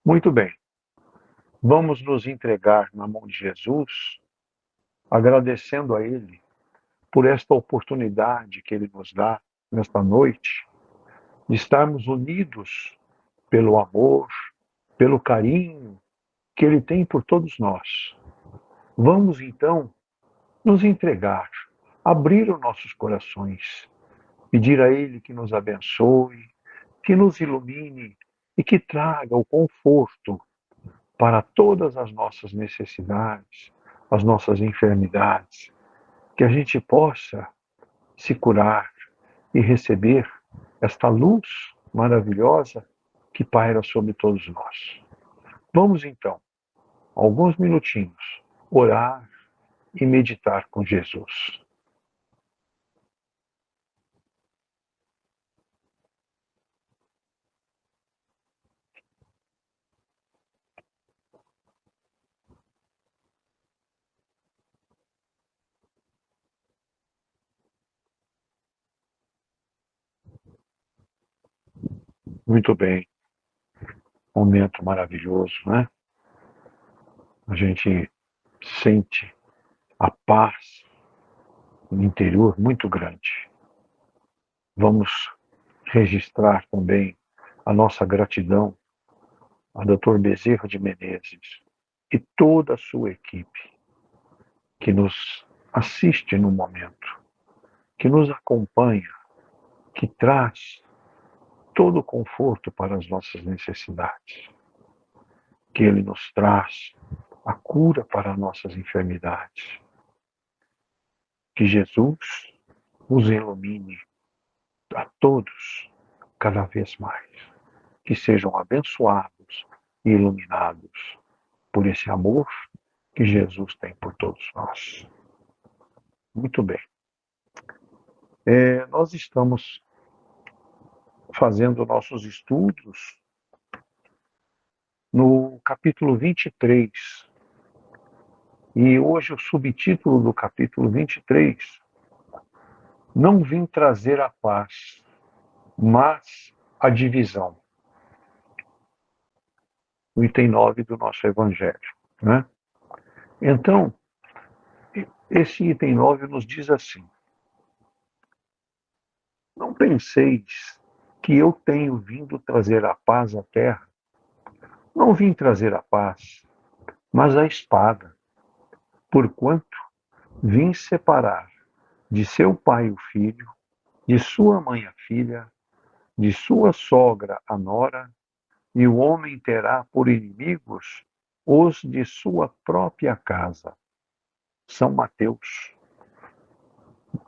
Muito bem, vamos nos entregar na mão de Jesus, agradecendo a Ele por esta oportunidade que Ele nos dá nesta noite, de estarmos unidos pelo amor, pelo carinho que Ele tem por todos nós. Vamos então nos entregar, abrir os nossos corações, pedir a Ele que nos abençoe, que nos ilumine e que traga o conforto para todas as nossas necessidades, as nossas enfermidades, que a gente possa se curar e receber esta luz maravilhosa que paira sobre todos nós. Vamos então, alguns minutinhos, orar e meditar com Jesus. Muito bem, momento maravilhoso, né? A gente sente a paz no interior muito grande. Vamos registrar também a nossa gratidão a Dr. Bezerra de Menezes e toda a sua equipe que nos assiste no momento, que nos acompanha, que traz todo o conforto para as nossas necessidades, que Ele nos traz a cura para as nossas enfermidades. Que Jesus os ilumine a todos cada vez mais, que sejam abençoados e iluminados por esse amor que Jesus tem por todos nós. Muito bem. Nós estamos fazendo nossos estudos no capítulo 23. E hoje o subtítulo do capítulo 23, não vim trazer a paz, mas a divisão. O item 9 do nosso evangelho, né? Então, esse item 9 nos diz assim: não penseis que eu tenho vindo trazer a paz à terra. Não vim trazer a paz, mas a espada, porquanto vim separar de seu pai o filho, de sua mãe a filha, de sua sogra a nora, e o homem terá por inimigos os de sua própria casa. São Mateus,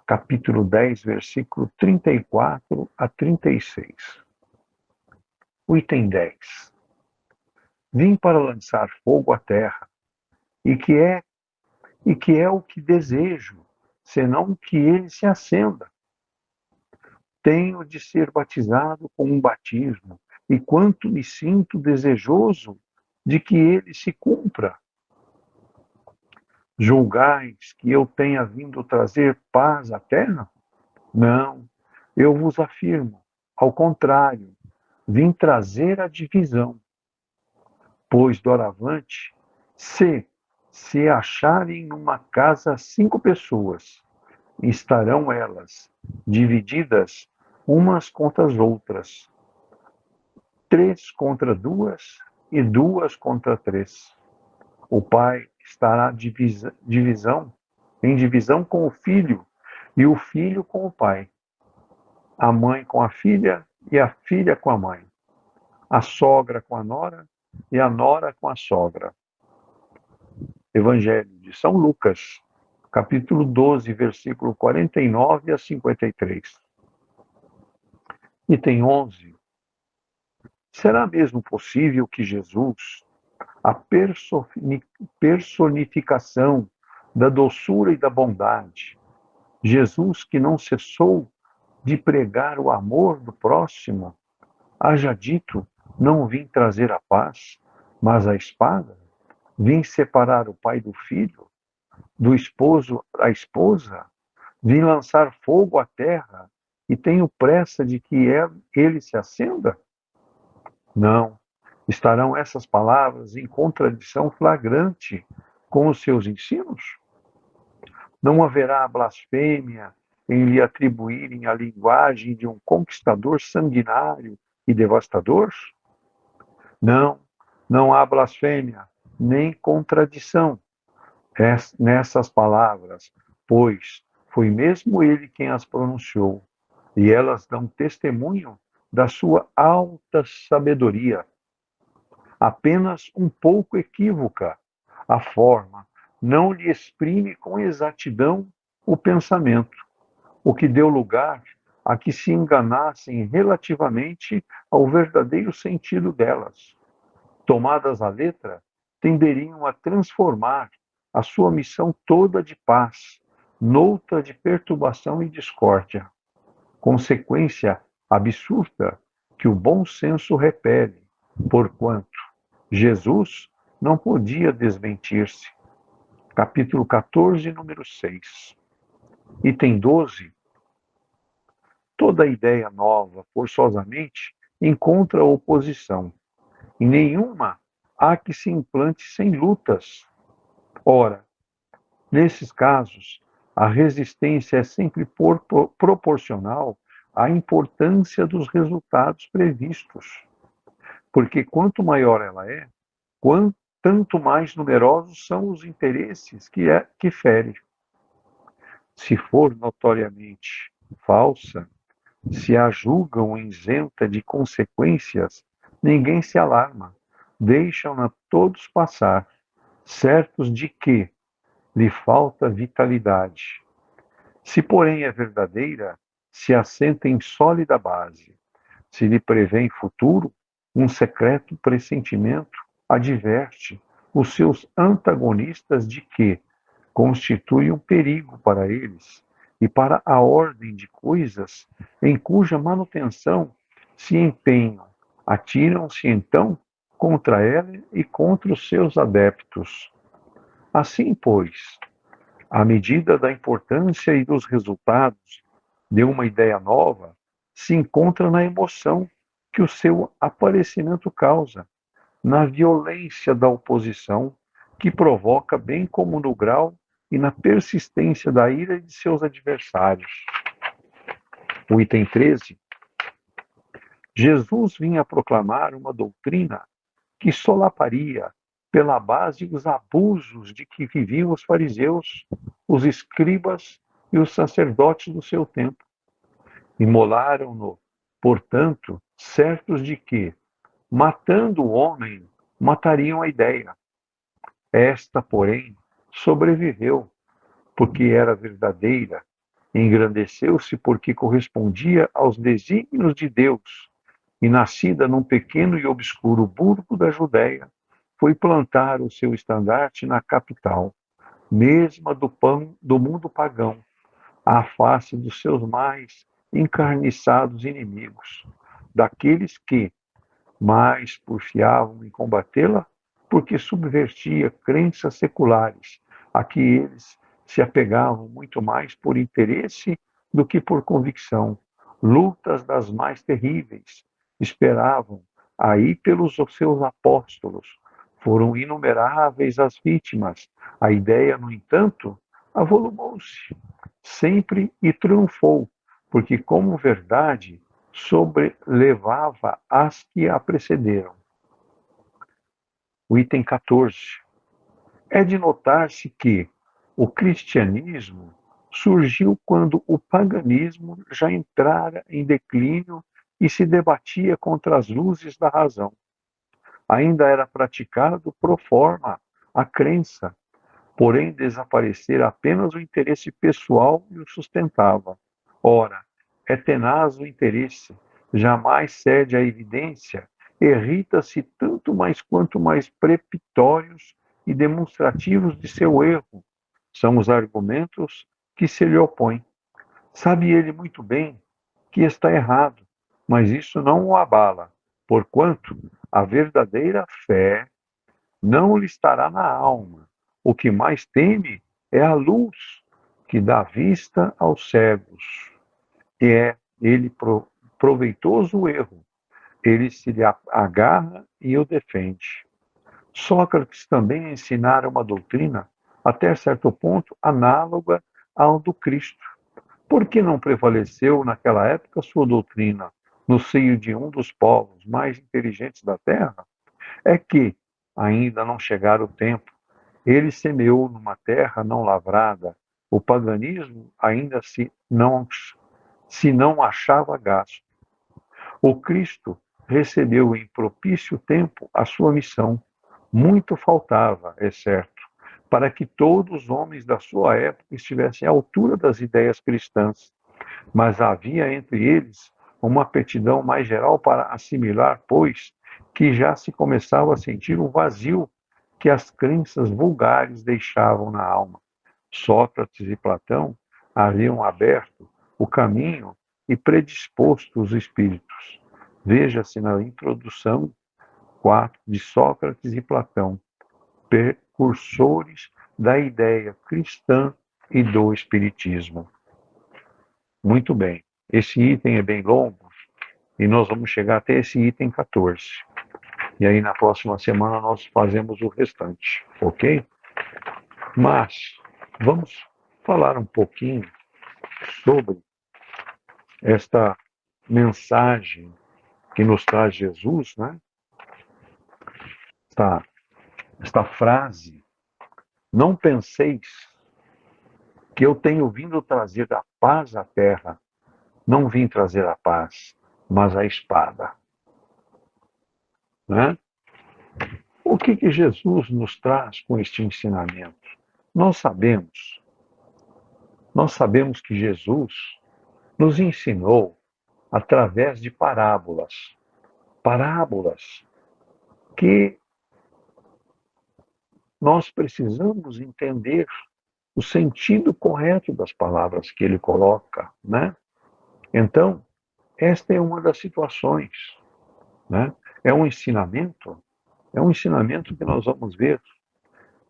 capítulo 10, versículo 34 a 36. O item 10. Vim para lançar fogo à terra, e que é o que desejo, senão que ele se acenda. Tenho de ser batizado com um batismo, e quanto me sinto desejoso de que ele se cumpra. Julgais que eu tenha vindo trazer paz à terra? Não, eu vos afirmo, ao contrário, vim trazer a divisão. Pois, doravante, se acharem numa casa 5 pessoas, estarão elas divididas umas contra as outras, 3 contra 2 e 2 contra 3. O pai estará em divisão com o filho, e o filho com o pai, a mãe com a filha e a filha com a mãe, a sogra com a nora e a nora com a sogra. Evangelho de São Lucas, capítulo 12, versículo 49 a 53. Item 11. Será mesmo possível que Jesus, a personificação da doçura e da bondade, Jesus que não cessou de pregar o amor do próximo, haja dito: não vim trazer a paz, mas a espada? Vim separar o pai do filho, do esposo à esposa? Vim lançar fogo à terra e tenho pressa de que ele se acenda? Não, Estarão essas palavras em contradição flagrante com os seus ensinos? Não haverá blasfêmia em lhe atribuírem a linguagem de um conquistador sanguinário e devastador? Não, não há blasfêmia, nem contradição nessas palavras, pois foi mesmo ele quem as pronunciou, e elas dão testemunho da sua alta sabedoria. Apenas um pouco equívoca a forma, não lhe exprime com exatidão o pensamento, o que deu lugar a que se enganassem relativamente ao verdadeiro sentido delas. Tomadas à letra, tenderiam a transformar a sua missão toda de paz noutra de perturbação e discórdia, consequência absurda que o bom senso repele, porquanto Jesus não podia desmentir-se. Capítulo 14, número 6. Item 12. Toda ideia nova, forçosamente, encontra oposição. Em nenhuma há que se implante sem lutas. Ora, nesses casos, a resistência é sempre proporcional à importância dos resultados previstos, porque quanto maior ela é, tanto mais numerosos são os interesses que fere. Se for notoriamente falsa, se a julgam isenta de consequências, ninguém se alarma, deixam-na todos passar, certos de que lhe falta vitalidade. Se, porém, é verdadeira, se assenta em sólida base, se lhe prevê em futuro, um secreto pressentimento adverte os seus antagonistas de que constitui um perigo para eles e para a ordem de coisas em cuja manutenção se empenham, atiram-se então contra ela e contra os seus adeptos. Assim, pois, à medida da importância e dos resultados de uma ideia nova, se encontra na emoção que o seu aparecimento causa, na violência da oposição que provoca, bem como no grau e na persistência da ira de seus adversários. O item 13. Jesus vinha proclamar uma doutrina que solaparia pela base os abusos de que viviam os fariseus, os escribas e os sacerdotes do seu tempo. Imolaram-no, portanto, certos de que, matando o homem, matariam a ideia. Esta, porém, sobreviveu, porque era verdadeira, engrandeceu-se porque correspondia aos desígnios de Deus, e nascida num pequeno e obscuro burgo da Judéia, foi plantar o seu estandarte na capital, mesma do mundo pagão, à face dos seus mais encarniçados inimigos, daqueles que mais porfiavam em combatê-la, porque subvertia crenças seculares, a que eles se apegavam muito mais por interesse do que por convicção. Lutas das mais terríveis esperavam aí pelos seus apóstolos. Foram inumeráveis as vítimas. A ideia, no entanto, avolumou-se sempre e triunfou, porque, como verdade, sobrelevava as que a precederam. O item 14. É de notar-se que o cristianismo surgiu quando o paganismo já entrara em declínio e se debatia contra as luzes da razão. Ainda era praticado pro forma a crença, porém desaparecera apenas o interesse pessoal e o sustentava. Ora, é tenaz o interesse, jamais cede à evidência, irrita-se tanto mais quanto mais prepitórios e demonstrativos de seu erro são os argumentos que se lhe opõem. Sabe ele muito bem que está errado, mas isso não o abala, porquanto a verdadeira fé não lhe estará na alma. O que mais teme é a luz que dá vista aos cegos. E é ele proveitoso o erro. Ele se lhe agarra e o defende. Sócrates também ensinara uma doutrina, até certo ponto, análoga ao do Cristo. Por que não prevaleceu naquela época sua doutrina no seio de um dos povos mais inteligentes da Terra? É que ainda não chegara o tempo. Ele semeou numa terra não lavrada. O paganismo ainda se não achava gasto. O Cristo recebeu em propício tempo a sua missão. Muito faltava, é certo, para que todos os homens da sua época estivessem à altura das ideias cristãs, mas havia entre eles uma aptidão mais geral para assimilar, pois que já se começava a sentir um vazio que as crenças vulgares deixavam na alma. Sócrates e Platão haviam aberto o caminho e predisposto os espíritos. Veja-se na introdução 4 de Sócrates e Platão, precursores da ideia cristã e do espiritismo. Muito bem. Esse item é bem longo e nós vamos chegar até esse item 14. E aí na próxima semana nós fazemos o restante, ok? Mas vamos falar um pouquinho sobre esta mensagem que nos traz Jesus, né? Esta frase: não penseis que eu tenho vindo trazer a paz à terra. Não vim trazer a paz, mas a espada. Né? O que Jesus nos traz com este ensinamento? Nós sabemos que Jesus nos ensinou através de parábolas. Parábolas que nós precisamos entender o sentido correto das palavras que ele coloca, né? Então, esta é uma das situações, né? É um ensinamento que nós vamos ver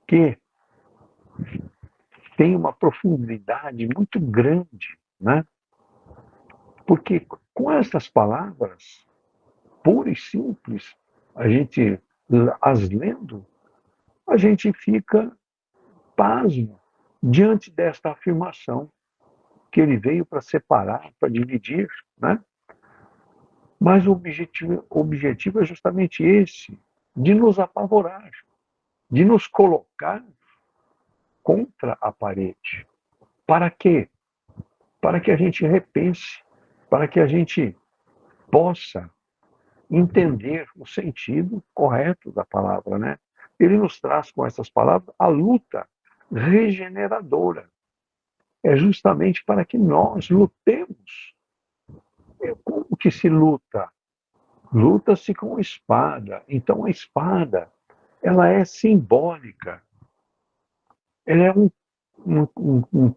que tem uma profundidade muito grande, né? Porque com essas palavras, puras e simples, a gente as lendo, a gente fica pasmo diante desta afirmação que ele veio para separar, para dividir, né? Mas o objetivo é justamente esse, de nos apavorar, de nos colocar contra a parede. Para quê? Para que a gente repense, para que a gente possa entender o sentido correto da palavra, né? Ele nos traz com essas palavras a luta regeneradora. É justamente para que nós lutemos. Como que se luta? Luta-se com espada. Então a espada, ela é simbólica. Ela é um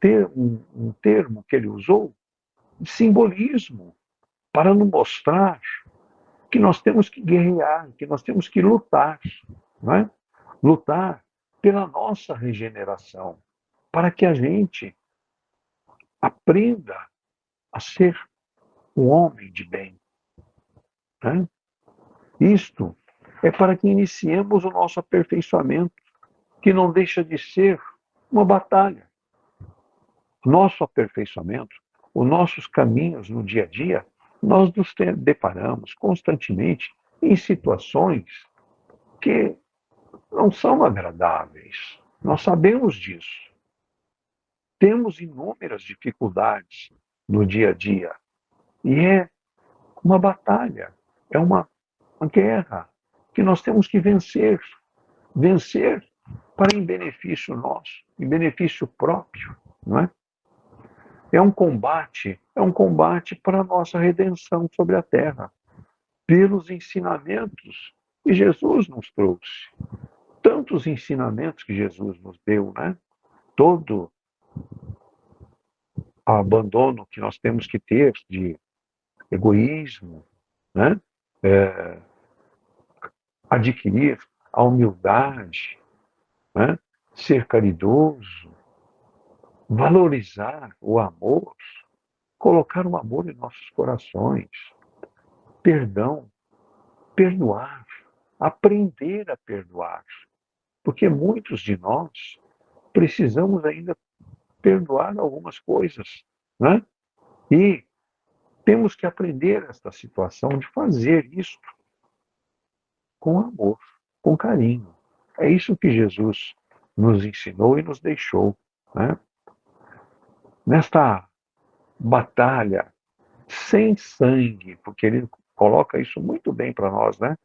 termo que ele usou de simbolismo para nos mostrar que nós temos que guerrear, que nós temos que lutar, não é? Lutar pela nossa regeneração, para que a gente aprenda a ser um homem de bem. Né? Isto é para que iniciemos o nosso aperfeiçoamento, que não deixa de ser uma batalha. Nosso aperfeiçoamento, os nossos caminhos no dia a dia, nós nos deparamos constantemente em situações que não são agradáveis. Nós sabemos disso. Temos inúmeras dificuldades no dia a dia. E é uma batalha, é uma guerra que nós temos que vencer. Vencer para em benefício nosso, em benefício próprio, não é? É um combate para a nossa redenção sobre a terra, pelos ensinamentos que Jesus nos trouxe. Tantos ensinamentos que Jesus nos deu, né? Todo o abandono que nós temos que ter de egoísmo, né? É, adquirir a humildade, né? Ser caridoso, valorizar o amor, colocar o amor em nossos corações, perdão, perdoar. aprender a perdoar, porque muitos de nós precisamos ainda perdoar algumas coisas, né? E temos que aprender esta situação de fazer isso com amor, com carinho. É isso que Jesus nos ensinou e nos deixou, né? Nesta batalha sem sangue, porque ele coloca isso muito bem para nós, né?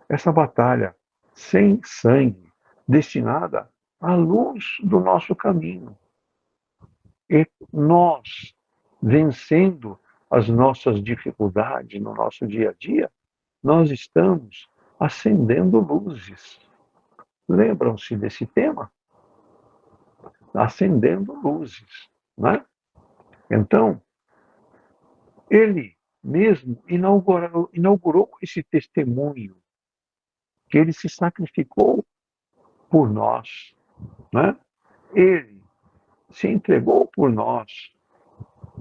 Essa batalha sem sangue, destinada à luz do nosso caminho. E nós, vencendo as nossas dificuldades no nosso dia a dia, nós estamos acendendo luzes. Lembram-se desse tema? Acendendo luzes, né? Então, ele mesmo inaugurou esse testemunho, que ele se sacrificou por nós, né? Ele se entregou por nós,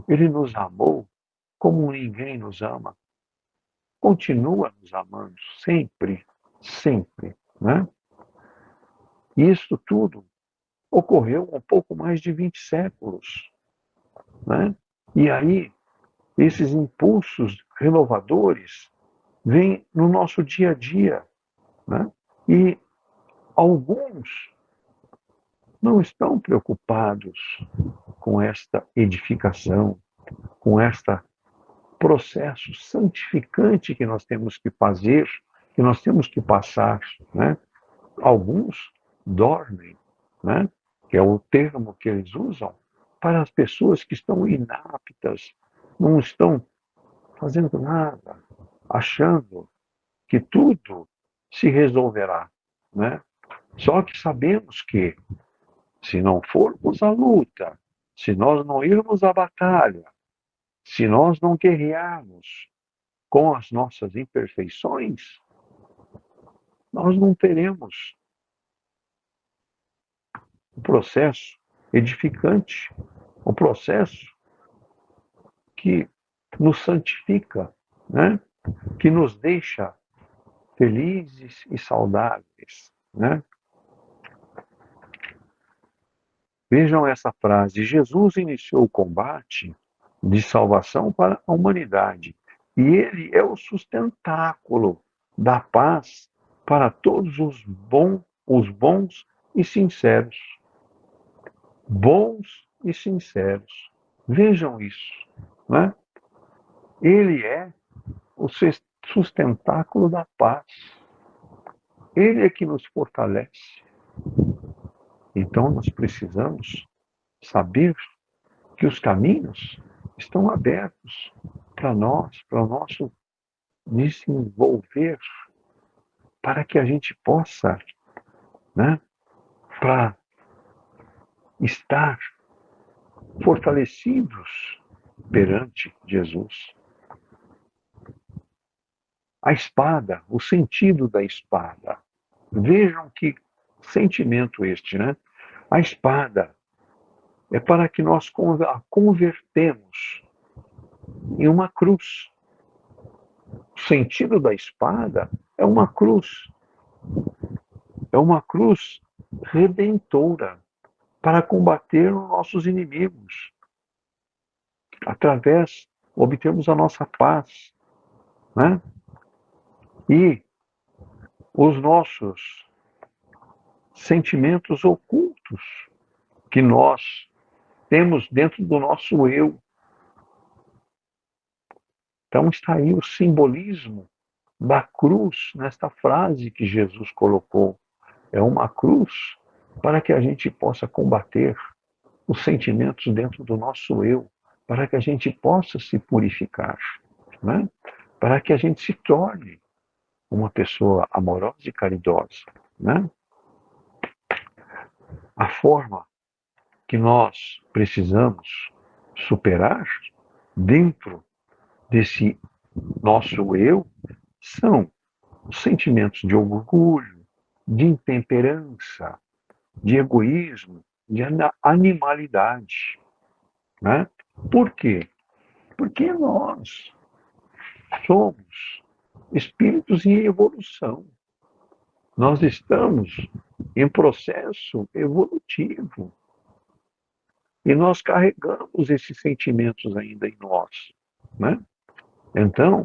ele nos amou como ninguém nos ama, continua nos amando sempre, sempre, né? E isso tudo ocorreu há um pouco mais de 20 séculos, né? E aí, esses impulsos renovadores vêm no nosso dia a dia, né? E alguns não estão preocupados com esta edificação, com este processo santificante que nós temos que fazer, que nós temos que passar, né? Alguns dormem, né? Que é o termo que eles usam para as pessoas que estão inaptas, não estão fazendo nada, achando que tudo se resolverá, né? Só que sabemos que, se não formos à luta, se nós não irmos à batalha, se nós não guerrearmos com as nossas imperfeições, nós não teremos um processo edificante, um processo que nos santifica, né? Que nos deixa felizes e saudáveis, né? Vejam essa frase: Jesus iniciou o combate de salvação para a humanidade e ele é o sustentáculo da paz para todos os bons e sinceros. Bons e sinceros. Vejam isso, né? Ele é o sustentáculo da paz. Ele é que nos fortalece. Então nós precisamos saber que os caminhos estão abertos para nós, para o nosso desenvolver, para que a gente possa, né, para estar fortalecidos perante Jesus. A espada, o sentido da espada. Vejam que sentimento este, né? A espada é para que nós a convertemos em uma cruz. O sentido da espada é uma cruz. É uma cruz redentora para combater os nossos inimigos. Através, obtemos a nossa paz, né? E os nossos sentimentos ocultos que nós temos dentro do nosso eu. Então está aí o simbolismo da cruz nesta frase que Jesus colocou. É uma cruz para que a gente possa combater os sentimentos dentro do nosso eu, para que a gente possa se purificar, né? Para que a gente se torne uma pessoa amorosa e caridosa, né? A forma que nós precisamos superar dentro desse nosso eu são os sentimentos de orgulho, de intemperança, de egoísmo, de animalidade, né? Por quê? Porque nós somos espíritos em evolução. Nós estamos em processo evolutivo e nós carregamos esses sentimentos ainda em nós, né? Então,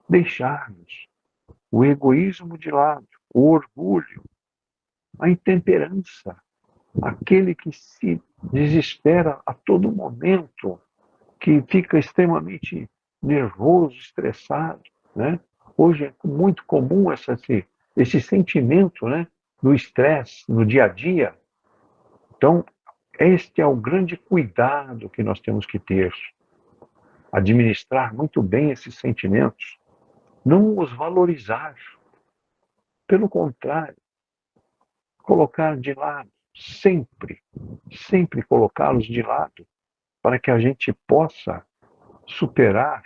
deixarmos o egoísmo de lado, o orgulho, a intemperança, aquele que se desespera a todo momento, que fica extremamente nervoso, estressado, né? Hoje é muito comum esse sentimento, né, do estresse no dia a dia. Então, este é o grande cuidado que nós temos que ter, administrar muito bem esses sentimentos, não os valorizar, pelo contrário, colocar de lado, sempre, sempre colocá-los de lado, para que a gente possa superar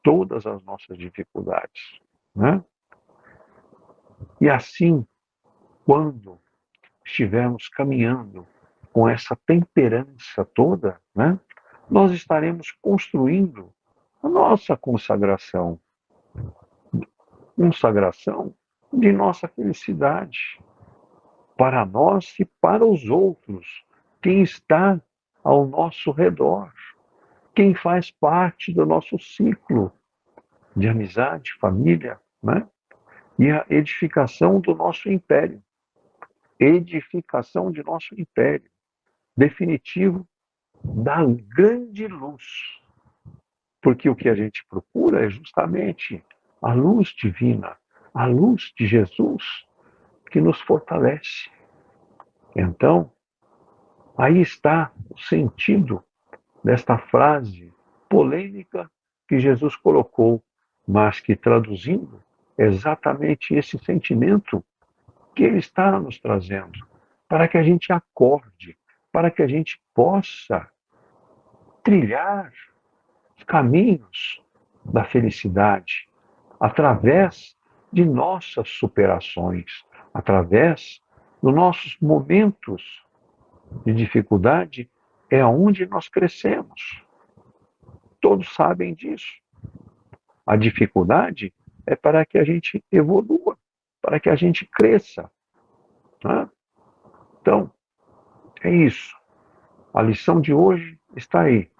todas as nossas dificuldades, né? E assim, quando estivermos caminhando com essa temperança toda, né, nós estaremos construindo a nossa consagração de nossa felicidade para nós e para os outros, quem está ao nosso redor, quem faz parte do nosso ciclo de amizade, família, né? E a edificação do nosso império, edificação de nosso império, definitivo da grande luz, porque o que a gente procura é justamente a luz divina, a luz de Jesus que nos fortalece. Então, aí está o sentido desta frase polêmica que Jesus colocou, mas que traduzindo é exatamente esse sentimento que ele está nos trazendo, para que a gente acorde, para que a gente possa trilhar os caminhos da felicidade através de nossas superações, através dos nossos momentos de dificuldade, é onde nós crescemos. Todos sabem disso. A dificuldade é para que a gente evolua, para que a gente cresça. Né? Então, é isso. A lição de hoje está aí.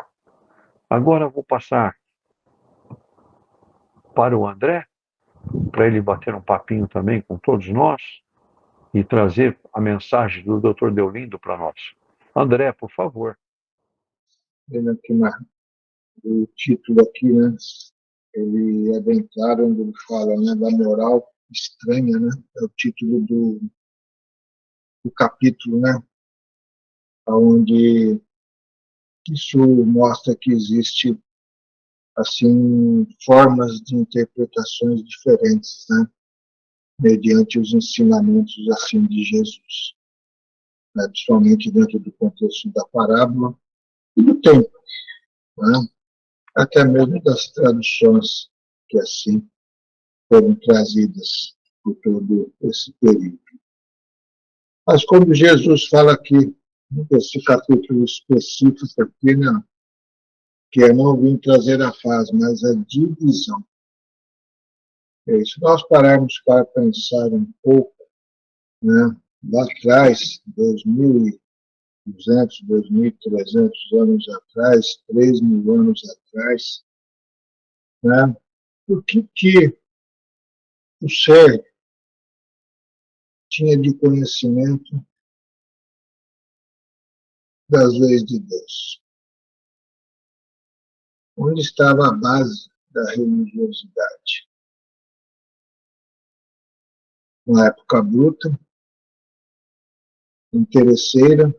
Agora eu vou passar para o André, para ele bater um papinho também com todos nós e trazer a mensagem do Dr. Deolindo para nós. André, por favor. Vendo aqui o título aqui, né? Ele é bem claro onde ele fala, né, da moral estranha, né? É o título do capítulo, né? Onde isso mostra que existe assim formas de interpretações diferentes, né? Mediante os ensinamentos assim de Jesus, né? Principalmente dentro do contexto da parábola e do tempo, né? Até mesmo das traduções que assim foram trazidas por todo esse período. Mas quando Jesus fala aqui, nesse capítulo específico aqui, né, que é não vim trazer a paz, mas a divisão. Se nós pararmos para pensar um pouco, né, lá atrás, 2.200, 2.300 anos atrás, 3.000 anos atrás, né, o que o ser tinha de conhecimento das leis de Deus? Onde estava a base da religiosidade? Uma época bruta, interesseira,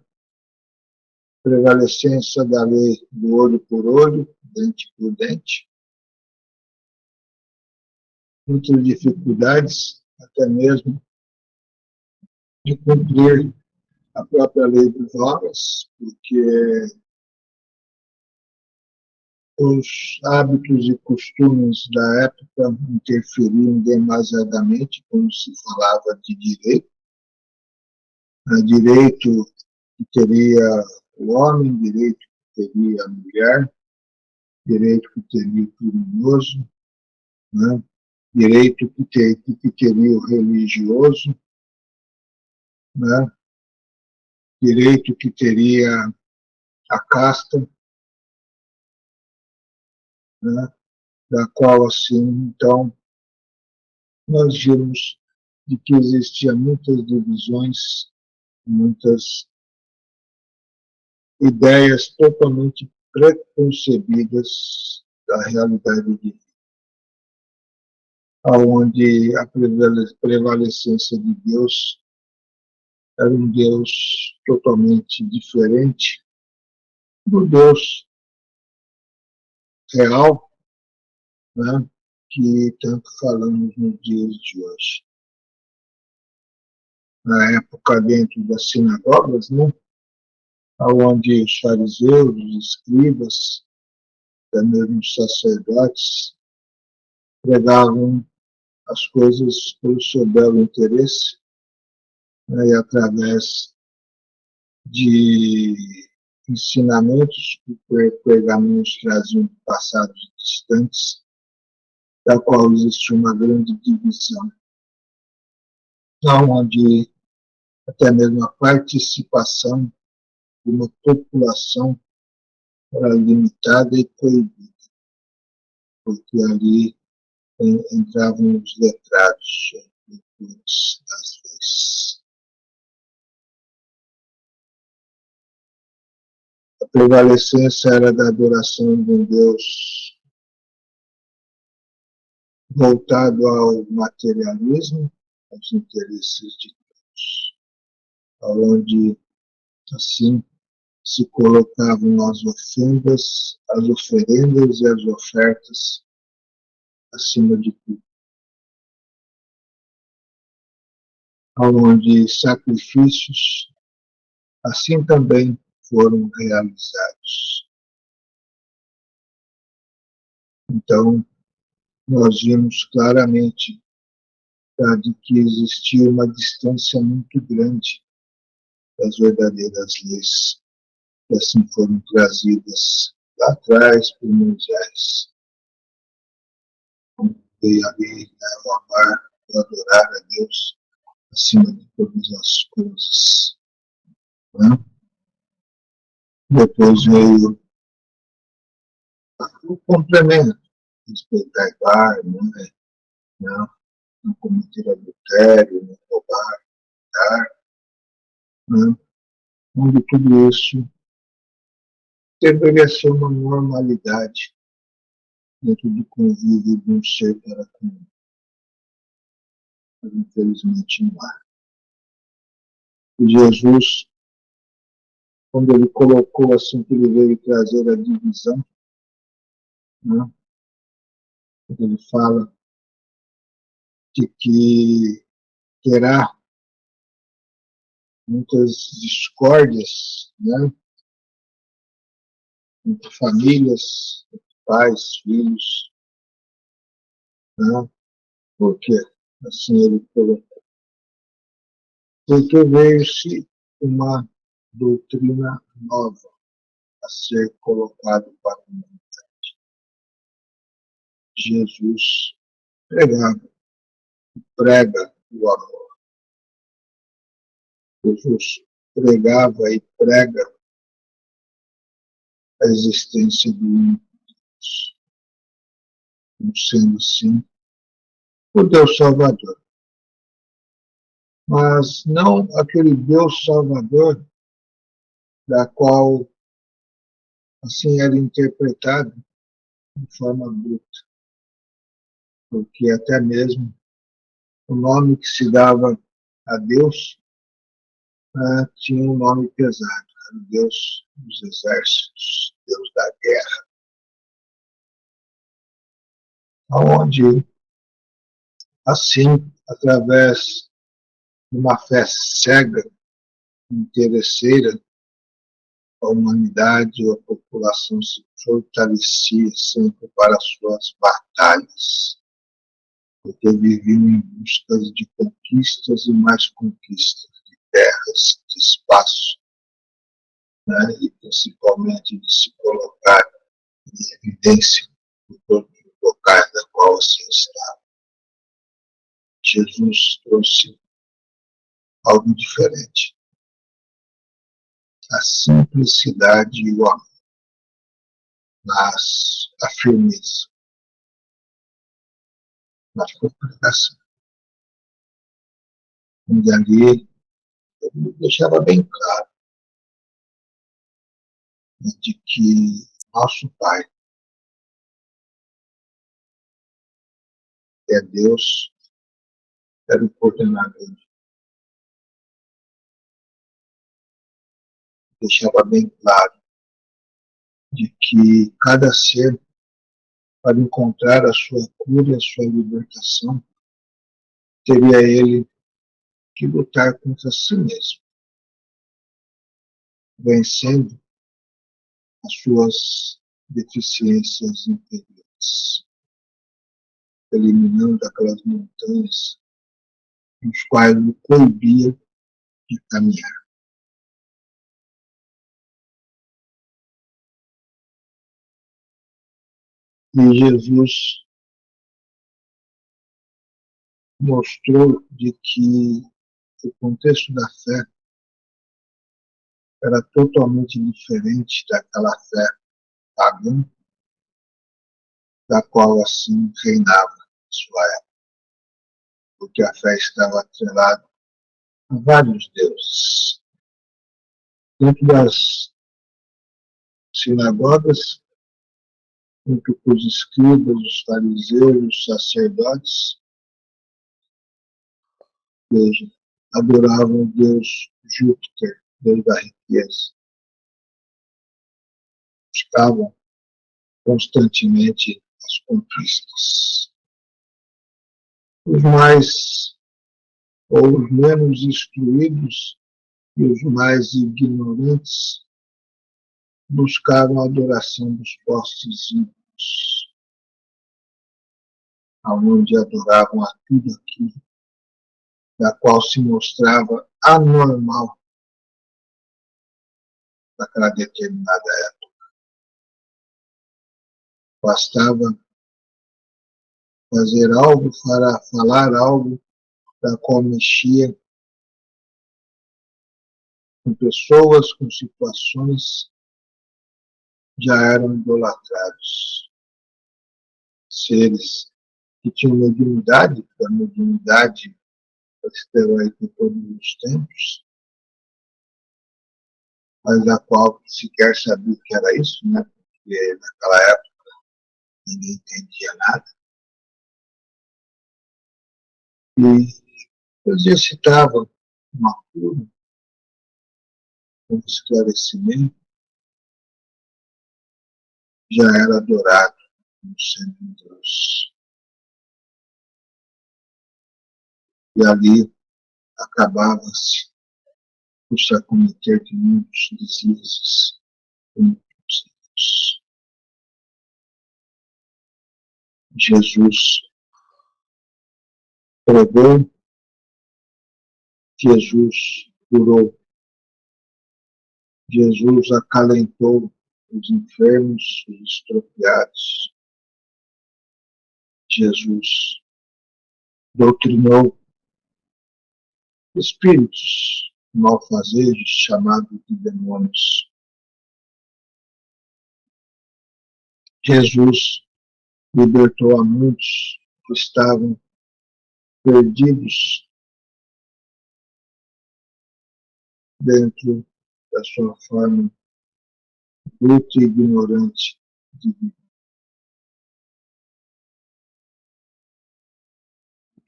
prevalecência da lei do olho por olho, dente por dente, muitas dificuldades, até mesmo de cumprir a própria lei dos homens, porque os hábitos e costumes da época interferiam demasiadamente quando se falava de direito, direito que teria o homem, direito que teria a mulher, direito que teria o criminoso, né? direito que teria o religioso, né? Direito que teria a casta, né? Da qual, assim, então, nós vimos de que existiam muitas divisões, muitas ideias totalmente preconcebidas da realidade de onde a prevalecência de Deus era um Deus totalmente diferente do Deus real, né, que tanto falamos nos dias de hoje. Na época, dentro das sinagogas, né, onde os fariseus, os escribas, também os sacerdotes, pregavam as coisas pelo seu belo interesse, né, e através de ensinamentos que pergaminhos traziam de passados distantes, da qual existia uma grande divisão, onde até mesmo a participação de uma população era limitada e coibida, porque ali entravam os letrados, das leis. A prevalecência era da adoração de um Deus voltado ao materialismo, aos interesses de Deus, onde, assim, se colocavam as ofendas, as oferendas e as ofertas acima de tudo, onde sacrifícios assim também foram realizados. Então, nós vimos claramente de que existia uma distância muito grande das verdadeiras leis, que assim foram trazidas lá atrás por Moisés. Veio a lei, né, o amar, o adorar a Deus acima de todas as coisas. Né? Depois veio o complemento, respeitar igual, né? Não cometer adultério, não roubar, dar, né? Onde tudo isso deveria ser uma normalidade dentro do convívio de um ser para com outro. Mas infelizmente não há. E Jesus, quando ele colocou assim que ele veio trazer a divisão, né? Quando ele fala de que terá muitas discórdias, né? Entre famílias, entre pais, filhos, né? Porque assim ele colocou. Porque veio-se uma doutrina nova a ser colocada para o mundo. Jesus pregava, prega o amor. Jesus pregava e prega a existência do único Deus, como sendo assim o Deus Salvador. Mas não aquele Deus Salvador da qual assim era interpretado de forma bruta, porque até mesmo o nome que se dava a Deus tinha um nome pesado, era o Deus dos exércitos, Deus da guerra, onde, assim, através de uma fé cega, interesseira, a humanidade ou a população se fortalecia sempre para as suas batalhas, porque viviam em busca de conquistas e mais conquistas, de terras, de espaço, né? E principalmente de se colocar em evidência por todos os locais da qual assim estava. Jesus trouxe algo diferente. A simplicidade e o amor, mas a firmeza na sua pregação. E ali ele deixava bem claro, né, de que nosso Pai é Deus, era o coordenador. Deixava bem claro de que cada ser, para encontrar a sua cura e a sua libertação, teria ele que lutar contra si mesmo, vencendo as suas deficiências interiores, eliminando aquelas montanhas nos quais o coibia de caminhar. E Jesus mostrou de que o contexto da fé era totalmente diferente daquela fé pagã, da qual assim reinava em sua época, porque a fé estava atrelada a vários deuses. Dentro das sinagogas, junto com os escribas, os fariseus, os sacerdotes, veja, adoravam o Deus Júpiter, Deus da riqueza. Buscavam constantemente as conquistas. Os mais ou os menos instruídos e os mais ignorantes buscavam a adoração dos postes ídolos, aonde adoravam a tudo aquilo da qual se mostrava anormal naquela determinada época. Bastava fazer algo, falar algo da qual mexia com pessoas, com situações, já eram idolatrados. Seres que tinham mediunidade, porque a mediunidade esteve aí por todos os tempos, mas a qual sequer sabia que era isso, né? Porque naquela época ninguém entendia nada. E exercitavam uma cura, um esclarecimento, já era adorado como sendo um Deus. E ali acabava-se por se acometer de muitos deslizes, muitos erros. Jesus pregou, Jesus curou, Jesus acalentou os enfermos, os estropiados, Jesus doutrinou espíritos malfazejos chamados de demônios. Jesus libertou a muitos que estavam perdidos dentro da sua forma bruta e ignorante de vida.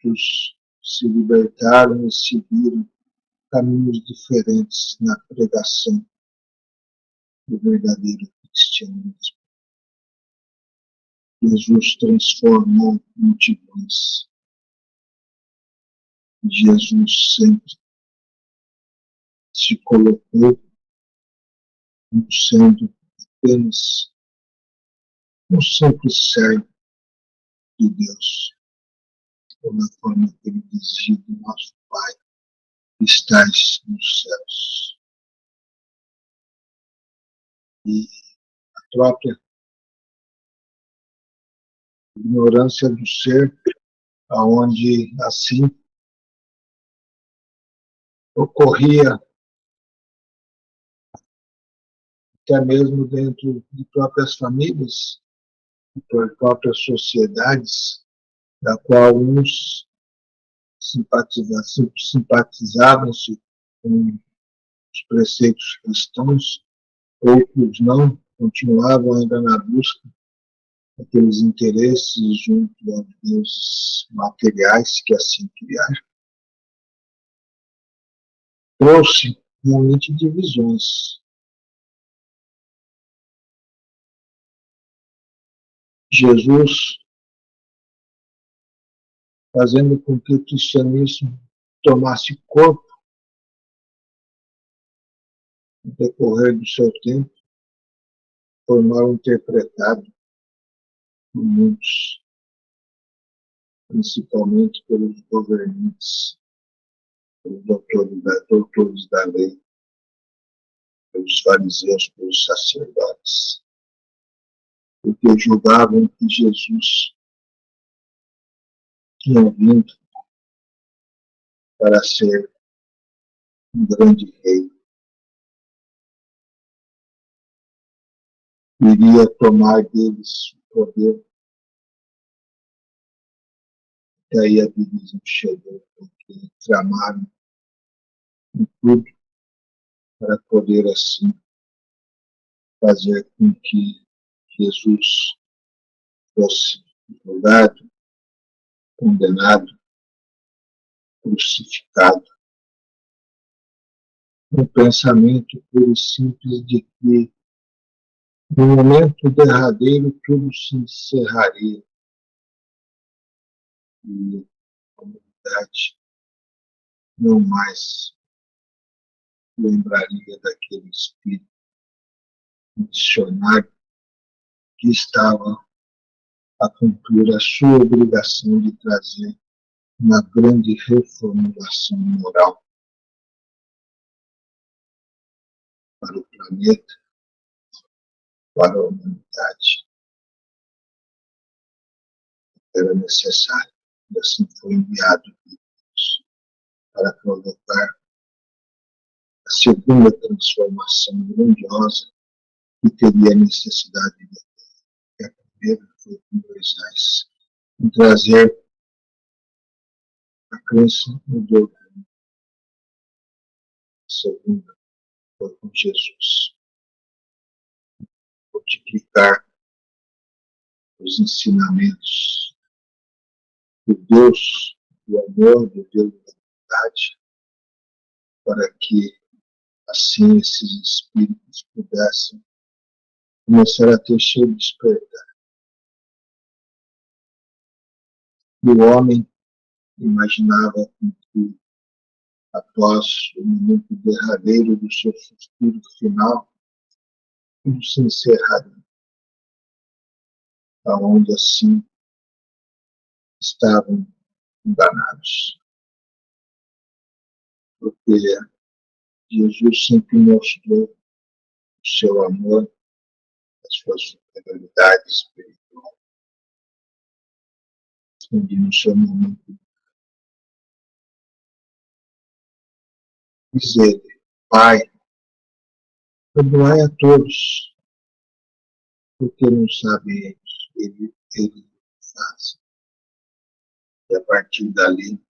Muitos se libertaram e seguiram caminhos diferentes na pregação do verdadeiro cristianismo. Jesus transformou multidões. Jesus sempre se colocou como sendo apenas um simples servo de Deus, pela forma que ele dizia do nosso Pai, que estás nos céus. E a própria ignorância do ser aonde assim ocorria até mesmo dentro de próprias famílias, de próprias sociedades, da qual uns simpatizavam-se com os preceitos cristãos, outros não, continuavam ainda na busca daqueles interesses junto aos deuses materiais que assim criaram. Trouxe realmente divisões. Jesus fazendo com que o cristianismo tomasse corpo no decorrer do seu tempo, foi mal interpretado por muitos, principalmente pelos governantes, pelos doutores da lei, pelos fariseus, pelos sacerdotes, porque julgavam que Jesus tinha vindo para ser um grande rei, iria tomar deles o poder. Daí a divisão chegou, porque tramaram em tudo para poder assim fazer com que Jesus fosse julgado, condenado, crucificado. Um pensamento puro e simples de que no momento derradeiro tudo se encerraria e a humanidade não mais lembraria daquele espírito missionário que estava a cumprir a sua obrigação de trazer uma grande reformulação moral para o planeta, para a humanidade. Era necessário, e assim foi enviado Deus para provocar a segunda transformação grandiosa que teria necessidade de a primeira foi com Moisés, em trazer a crença no Deus. A segunda foi com Jesus, multiplicar os ensinamentos do Deus do amor, do Deus da verdade, para que assim esses espíritos pudessem começar a ter seu despertar. E o homem imaginava que após o momento derradeiro do seu suspiro final, tudo se encerraria, aonde assim estavam enganados. Porque Jesus sempre mostrou o seu amor, a sua superioridade espiritual, onde no seu momento diz ele, Pai, perdoai a todos, porque não sabem ele faz. E a partir dali,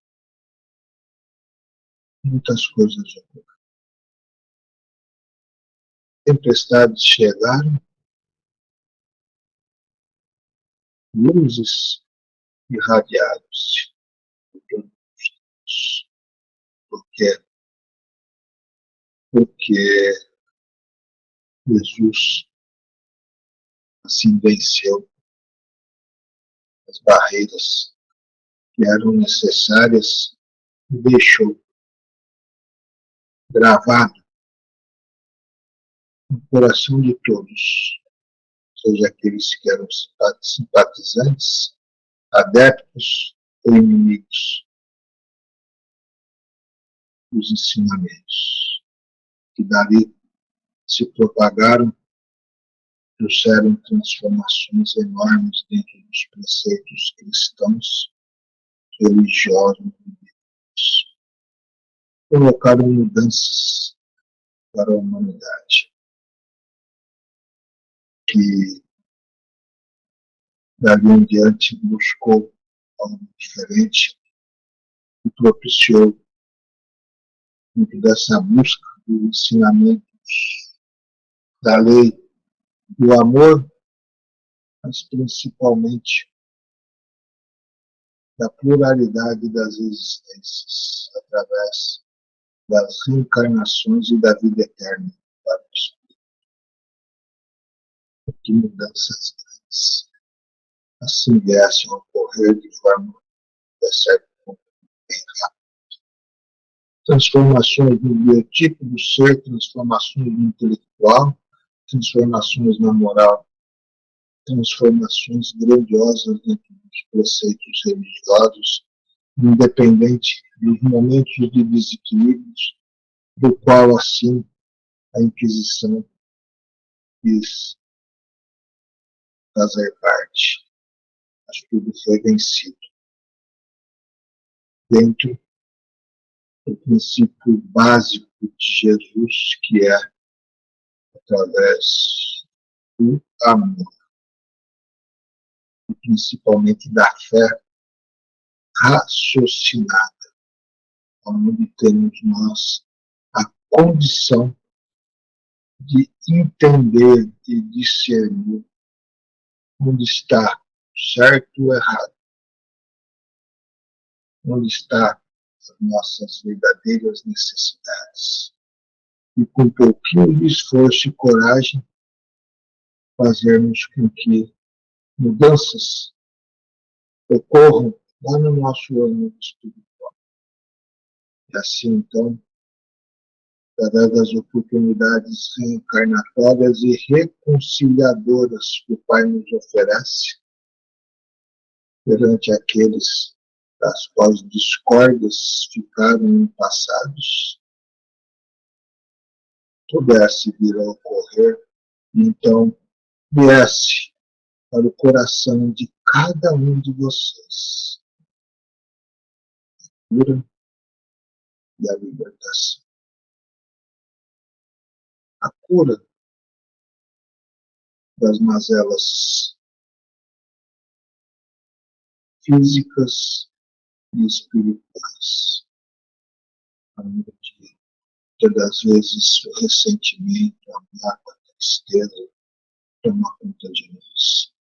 muitas coisas ocorreram. Tempestades chegaram, luzes irradiadas por todos os. Porque Jesus assim venceu as barreiras que eram necessárias e deixou gravado no coração de todos, seja aqueles que eram simpatizantes, adeptos ou inimigos dos ensinamentos, que dali se propagaram, trouxeram transformações enormes dentro dos preceitos cristãos, religiosos, colocaram mudanças para a humanidade, que dali em diante buscou algo diferente e propiciou muito dessa busca do ensinamento da lei do amor, mas principalmente da pluralidade das existências, através das reencarnações e da vida eterna. Que mudanças grandes assim viessem a ocorrer de forma de certo ponto. Transformações no biotipo do ser, transformações no intelectual, transformações na moral, transformações grandiosas dentro dos preceitos religiosos, independente dos momentos de desequilíbrios, do qual, assim, a Inquisição quis fazer parte. Mas tudo foi vencido. Dentro do princípio básico de Jesus, que é através do amor, e principalmente da fé raciocinada, onde temos nós a condição de entender e discernir onde está certo ou errado, onde está as nossas verdadeiras necessidades. E com um pouquinho de esforço e coragem, fazermos com que mudanças ocorram lá no nosso âmbito espiritual. E assim, então, através das oportunidades reencarnatórias e reconciliadoras que o Pai nos oferece, perante aqueles das quais discórdias ficaram passados, pudesse vir a ocorrer, e então viesse para o coração de cada um de vocês a cura e a libertação. A cura das mazelas físicas e espirituais. Muitas das vezes o ressentimento, a mágoa, a tristeza toma conta de nós.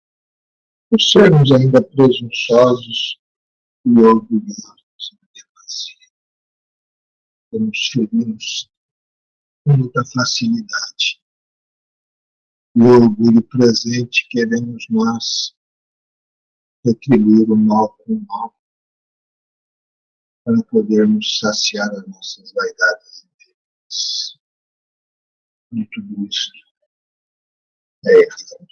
Por sermos ainda presunçosos e orgulhosos em demasia, nos ferimos com muita facilidade. E o orgulho presente queremos nós retribuir o mal com o mal, para podermos saciar as nossas vaidades inteiras. E tudo isso é errado.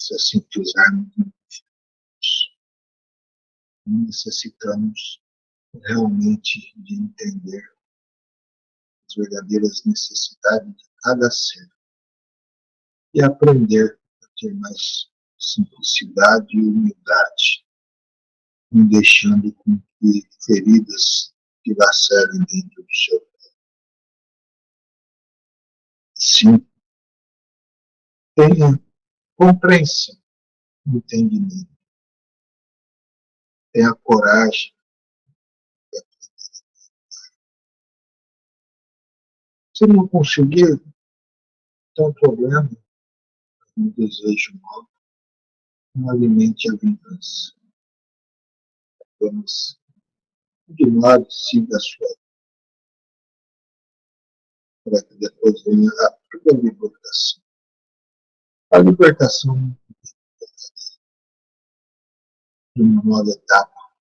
Se assim fizermos, necessitamos realmente de entender as verdadeiras necessidades de cada ser e aprender a ter mais simplicidade e humildade, não deixando com que feridas dilacerem dentro do seu corpo. Sim, tenha compreensão, entendimento, tenha coragem. Se não conseguir, não tem problema, não desejo mal, não alimente a vingança. Apenas ignore, siga a sua vida, para que depois venha a própria libertação. A libertação de uma nova etapa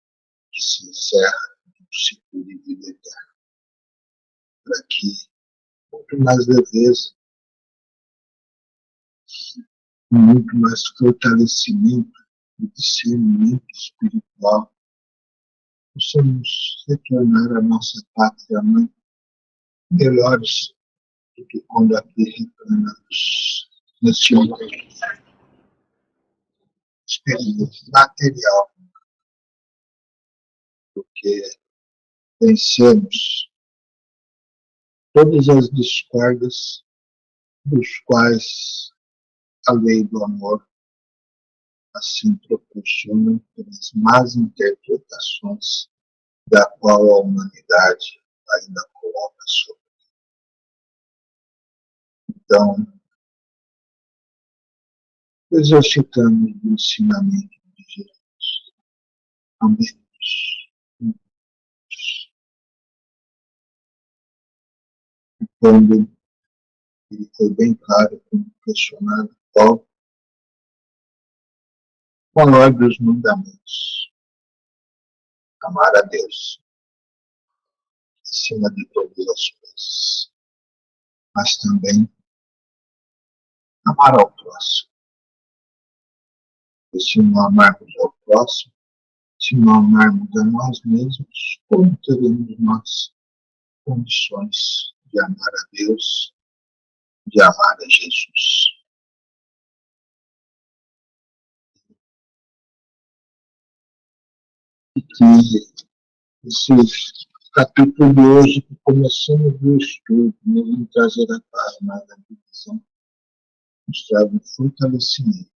que se encerra no ciclo de vida eterna, para que muito mais leveza, muito mais fortalecimento e discernimento espiritual, possamos retornar à nossa pátria mãe melhores do que quando aqui retornamos nesse momento experiência material porque vencemos todas as discórdias dos quais a lei do amor assim proporciona pelas más interpretações da qual a humanidade ainda coloca sobre. Então, exercitamos o ensinamento de Jesus. Amemos. Quando ele foi bem claro quando questionado qual o maior dos mandamentos: amar a Deus acima de todas as coisas, mas também amar ao próximo. E se não amarmos ao próximo, se não amarmos a nós mesmos, como teremos nós condições de amar a Deus, de amar a Jesus? E que esse capítulo de hoje, que começamos o estudo, nos trazer a paz, mas a divisão, nos traz um fortalecimento.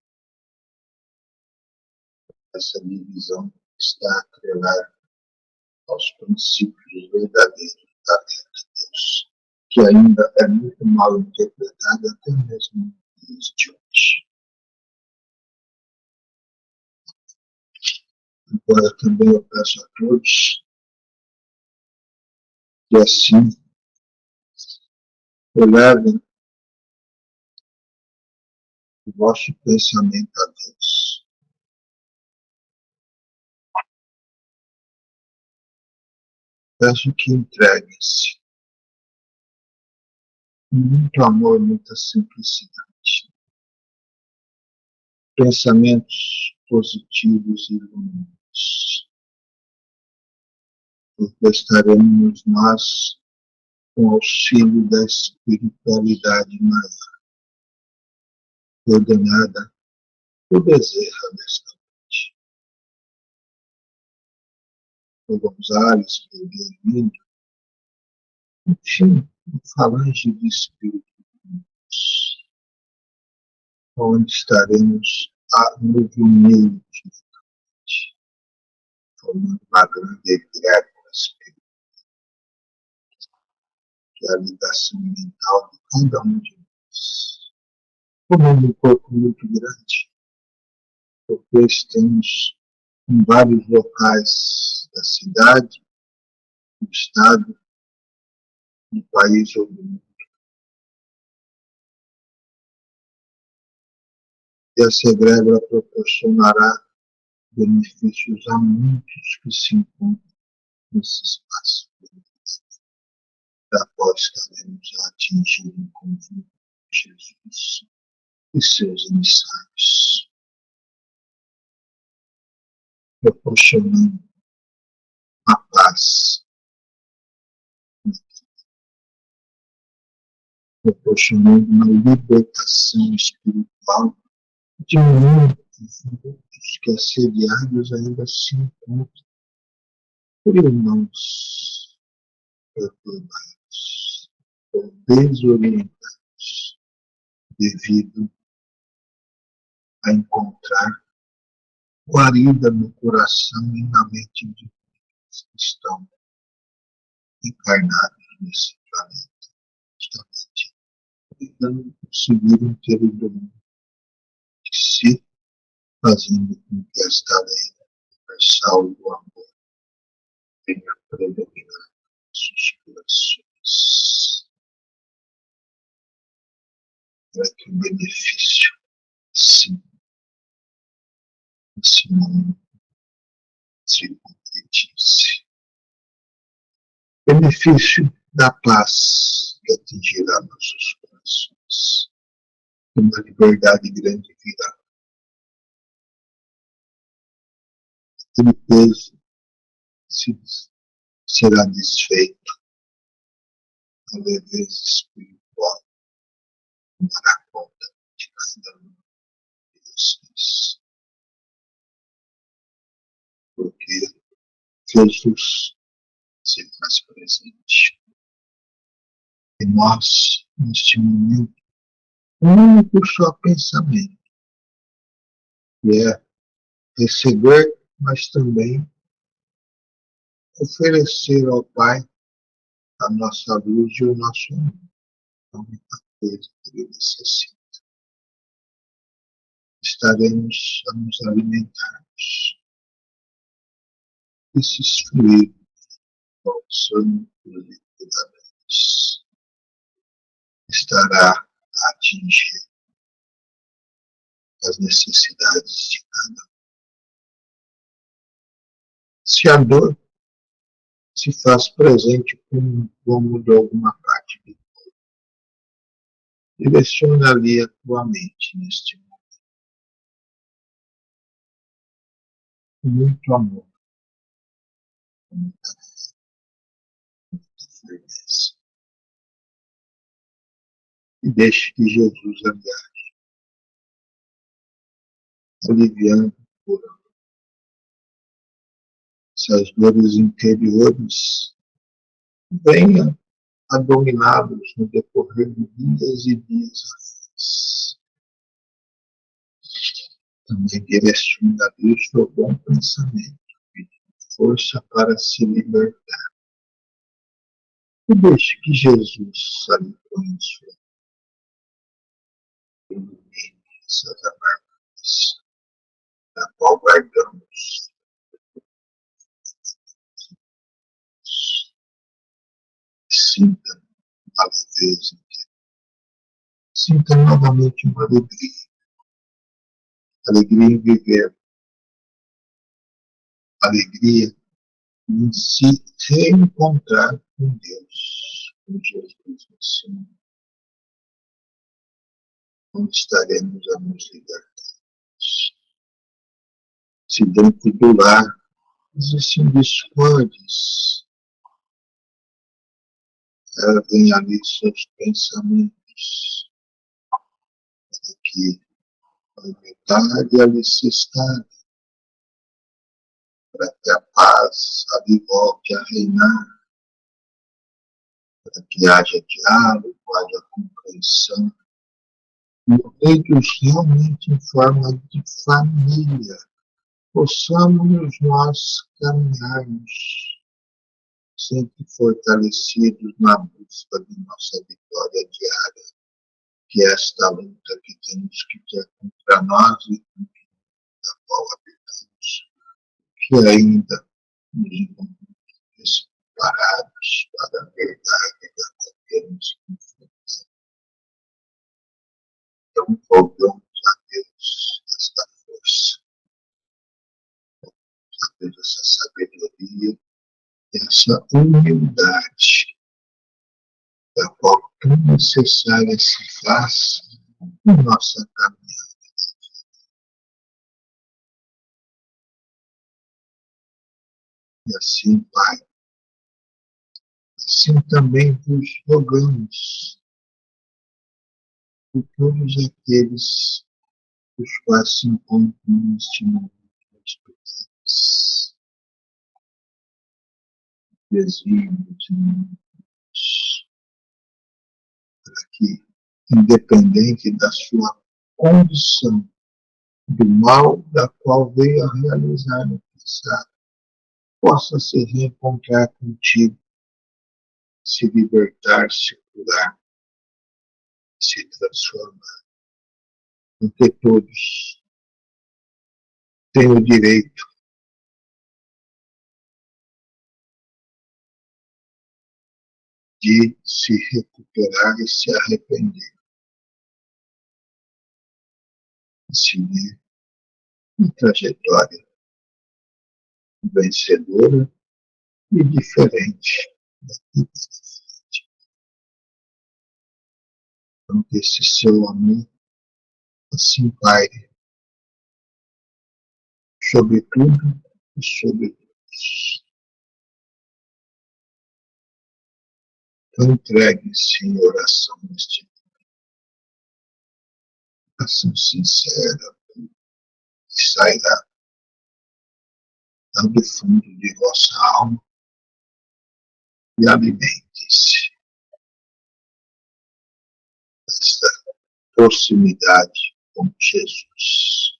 Essa divisão está atrelada aos princípios verdadeiros da lei de Deus, que ainda é muito mal interpretada até mesmo nos dias de hoje. Agora também eu peço a todos que assim elevem o vosso pensamento a Deus. Peço que entreguem-se com muito amor, muita simplicidade. Pensamentos positivos e luminosos. Porque estaremos nós com o auxílio da espiritualidade maior, ordenada por Bezerra desta noite. Por Gonzales, por Guilherme, enfim, falange de espíritos, onde estaremos no domingo de noite, formando uma grande egrégora espiritual, que é a ligação mental de cada um de nós. Formando um corpo muito grande, porque estamos em vários locais da cidade, do estado, do país ou do mundo. E essa egrégora proporcionará benefícios a muitos que se encontram nesse espaço, da qual estaremos a atingir em conjunto com Jesus e seus emissários, proporcionando a paz, proporcionando uma libertação espiritual de muitos que assediados ainda se encontram por irmãos perturbados ou desorientados devido a encontrar guarida no coração e na mente de que estão encarnados nesse planeta, justamente tentando conseguir ter o domínio de si, fazendo com que esta lei universal do amor venha predominar suas corações, para que o benefício, sim, esse mundo se concretize. Benefício da paz que atingirá nossos corações. Uma liberdade grande virá. Aquele peso será desfeito. A leveza espiritual tomará conta de cada um de vocês. Porque Jesus se faz presente. E nós, neste momento, um único só pensamento, que é receber, mas também oferecer ao Pai a nossa luz e o nosso amor. A única coisa que Ele necessita. Estaremos a nos alimentarmos. Esses fluidos ao sangue da luz estará a atingir as necessidades de cada um. Se a dor se faz presente como de alguma parte do corpo, direciona ali a tua mente neste momento. Com muito amor, com muita firmeza. E deixe que Jesus aliviando por essas dores interiores, venha a dominá-los no decorrer de dias e dias a fim. Também direciona a Deus o bom pensamento, pedindo força para se libertar. E deixe que Jesus ali ponha sua ilumine essas amarguras, da qual guardamos. Sinta a leveza, sinta novamente uma alegria em viver, alegria em se reencontrar com Deus, com Jesus no Senhor, onde estaremos a nos libertar. Se dentro do lar existem discórdias, vem ali seus pensamentos, para que a unidade ali se instale, para que a paz ali volte a reinar, para que haja diálogo, haja compreensão, unidos realmente em forma de família, possamos nós caminharmos sempre fortalecidos na busca de nossa vitória diária, que é esta luta que temos que ter contra nós e contra a qual habitamos, que ainda nos encontramos preparados para a verdade da qual temos confiança. Então, rogamos a Deus esta força, a Deus essa sabedoria, essa humildade, da qual tão necessária se faz em nossa caminhada. E assim, Pai, assim também vos rogamos por todos aqueles os quais se encontram neste momento hospitalares, vizinhos, irmãos, para que, independente da sua condição, do mal da qual veio a realizar no passado, possa se reencontrar contigo, se libertar, se curar, se transformar. Porque todos têm o direito de se recuperar e se arrepender, e seguir uma trajetória vencedora e diferente daqui para frente. Então, que esse seu amor assim paire sobre tudo e sobre todos. Então, entregue-se em oração neste oração sincera, que sairá ao fundo de vossa alma e alimente-se desta proximidade com Jesus.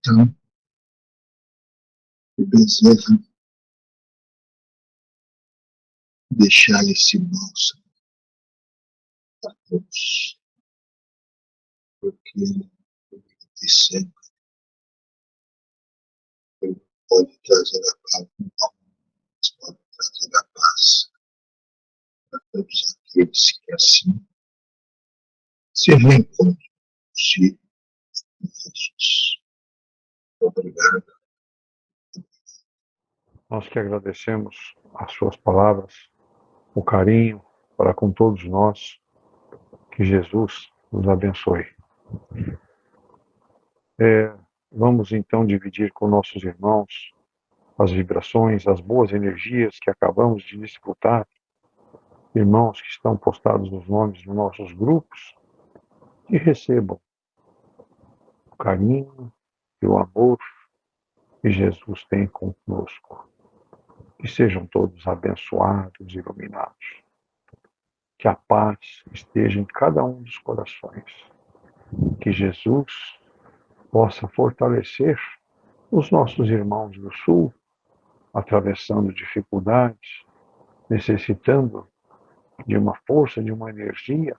Então, eu desejo deixar esse bálsamo a todos, porque ele sempre pode trazer a paz, pode trazer a paz a todos aqueles que assim se reencontram consigo, Jesus. Obrigado. Nós que agradecemos as suas palavras, o carinho para com todos nós. Que Jesus nos abençoe. Vamos então dividir com nossos irmãos as vibrações, as boas energias que acabamos de desfrutar. Irmãos que estão postados nos nomes dos nossos grupos, que recebam o carinho e o amor que Jesus tem conosco. Que sejam todos abençoados e iluminados. Que a paz esteja em cada um dos corações. Que Jesus possa fortalecer os nossos irmãos do Sul, atravessando dificuldades, necessitando de uma força, de uma energia,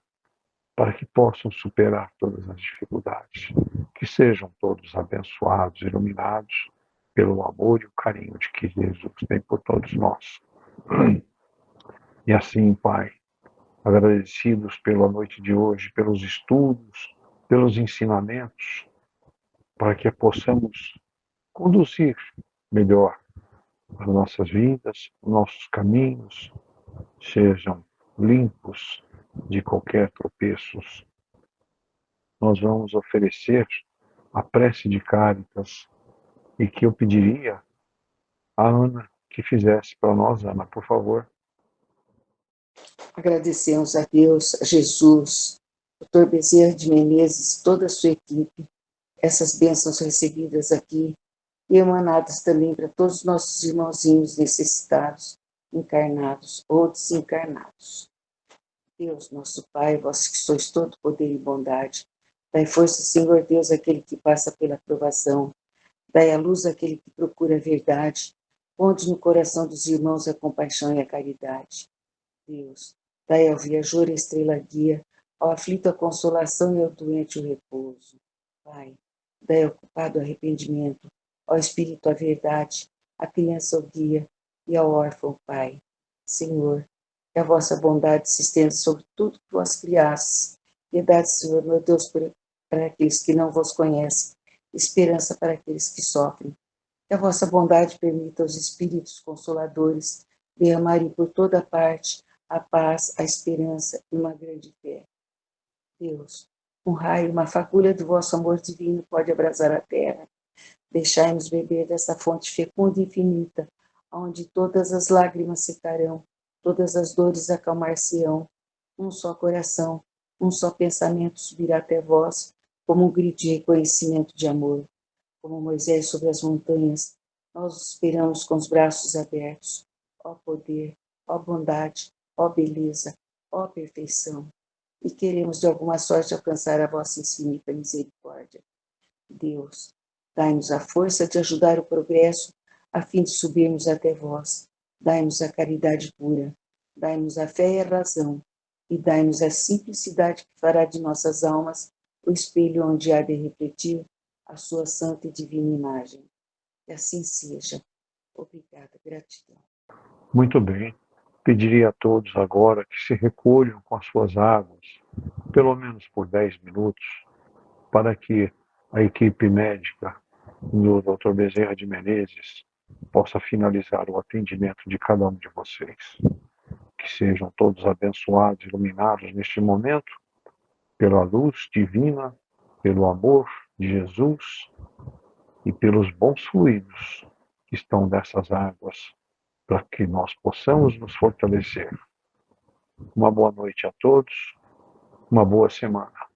para que possam superar todas as dificuldades. Que sejam todos abençoados, iluminados pelo amor e o carinho de que Jesus tem por todos nós. E assim, Pai, agradecidos pela noite de hoje, pelos estudos, pelos ensinamentos, para que possamos conduzir melhor as nossas vidas, os nossos caminhos sejam limpos de qualquer tropeços. Nós vamos oferecer a prece de Cáritas e que eu pediria a Ana que fizesse para nós. Ana, por favor. Agradecemos a Deus, a Jesus, Dr. Bezerra de Menezes, toda a sua equipe, essas bênçãos recebidas aqui e emanadas também para todos os nossos irmãozinhos necessitados, encarnados ou desencarnados. Deus, nosso Pai, vós que sois todo poder e bondade, dai força, Senhor Deus, àquele que passa pela provação, dai a luz àquele que procura a verdade, ponde no coração dos irmãos a compaixão e a caridade. Deus, dai ao viajor a estrela guia, ao aflito a consolação e ao doente o repouso. Pai, dai ao culpado o arrependimento, ao espírito a verdade, à criança o guia e ao órfão o Pai. Senhor, que a vossa bondade se estenda sobre tudo que vós criastes. Piedade, Senhor, meu Deus, para aqueles que não vos conhecem, esperança para aqueles que sofrem. Que a vossa bondade permita aos espíritos consoladores derramarem por toda parte a paz, a esperança e uma grande fé. Deus, um raio, uma fagulha do vosso amor divino pode abrasar a terra. Deixai-nos beber dessa fonte fecunda e infinita, onde todas as lágrimas secarão, todas as dores acalmar-se-ão. Um só coração, um só pensamento subirá até vós, como um grito de reconhecimento de amor. Como Moisés sobre as montanhas, nós os esperamos com os braços abertos. Ó poder, ó bondade, ó beleza, ó perfeição. E queremos de alguma sorte alcançar a vossa infinita misericórdia. Deus, dai-nos a força de ajudar o progresso, a fim de subirmos até vós. Dai-nos a caridade pura, dai-nos a fé e a razão, e dai-nos a simplicidade que fará de nossas almas o espelho onde há de refletir a sua santa e divina imagem. Que assim seja. Obrigada, gratidão. Muito bem. Pediria a todos agora que se recolham com as suas águas, pelo menos por 10 minutos, para que a equipe médica do Dr. Bezerra de Menezes possa finalizar o atendimento de cada um de vocês. Que sejam todos abençoados, iluminados neste momento, pela luz divina, pelo amor de Jesus e pelos bons fluidos que estão dessas águas, para que nós possamos nos fortalecer. Uma boa noite a todos, uma boa semana.